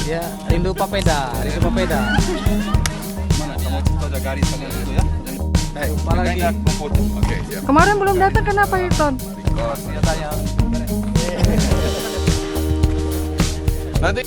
Ya, rindu papeda, rindu papeda. Mana kamu tuh ada garis kalian itu ya? Lupa lagi. Oke, siap. Kemarin belum datang, kenapa Hilton? Because dia tanya. Nanti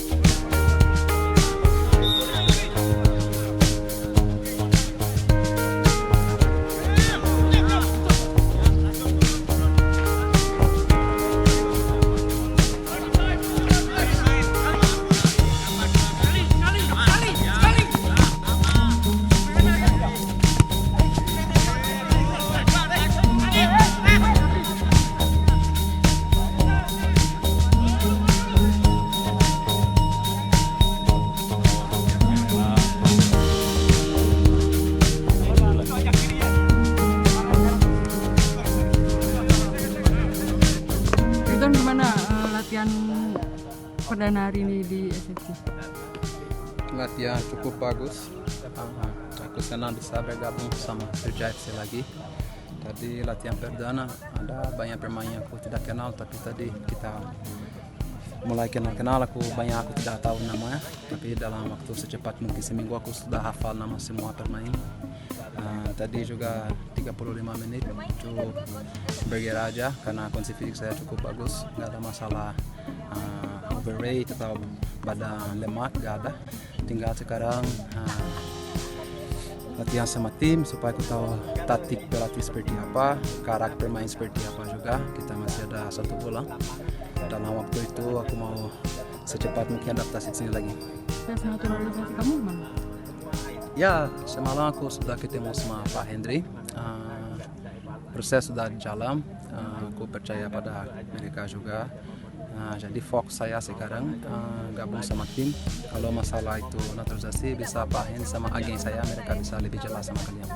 Hilton gimana latihan perdana hari ini di SFC? Latihan cukup bagus. Aku senang bisa bergabung sama Kerja FC lagi. Tadi latihan perdana ada banyak pemain yang aku tidak kenal, tapi tadi kita mulai kenal-kenal. Aku tidak tahu namanya, tapi dalam waktu secepat mungkin seminggu aku sudah hafal nama semua pemain. Tadi juga 35 menit cukup bergerak aja karena kondisi fisik saya cukup bagus, nggak ada masalah overweight atau badan lemak, nggak ada. Tinggal sekarang latihan sama tim supaya aku tahu taktik pelatih seperti apa, karakter main seperti apa juga. Kita masih ada 1 bulan. Dalam waktu itu aku mau secepat mungkin adaptasi sini lagi. Tes naturalisasi kamu gimana? Ya, semalam aku sudah ketemu sama Pak Hendri. Proses sudah jalan. Aku percaya pada mereka juga. Jadi fokus saya sekarang gabung sama tim. Kalau masalah itu naturalisasi bisa Pak Hendri sama agen saya, mereka bisa lebih jelas sama kalian.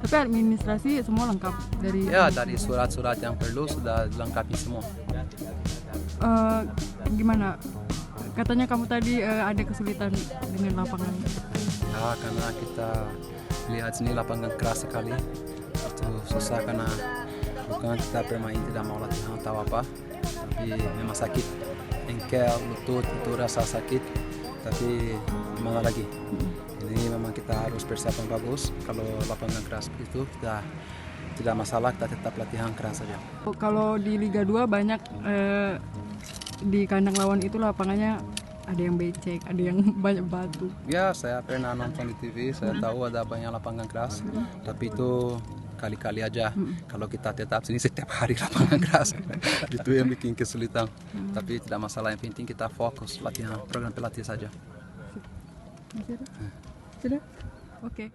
Tapi administrasi semua lengkap dari. Ya, dari surat-surat yang perlu sudah dilengkapi semua. Gimana? Katanya kamu tadi ada kesulitan dengan lapangan. Ya, karena kita lihat sini lapangan keras sekali. Itu susah karena bukan kita bermain tidak mau latihan atau apa, tapi memang sakit. Engkel, lutut itu rasa sakit, tapi gimana lagi? Ini memang kita harus persiapan bagus. Kalau lapangan keras itu kita tidak masalah, kita tetap latihan keras saja. Kalau di Liga 2 banyak di kandang lawan itu lapangannya ada yang becek, ada yang banyak batu. Ya, saya pernah nonton di TV, saya tahu ada banyak lapangan keras, tapi itu kali-kali aja. Kalau kita tetap sini setiap hari lapangan keras, itu yang bikin kesulitan. Tapi tidak masalah, yang penting kita fokus latihan program pelatih saja. Sudah? Oke.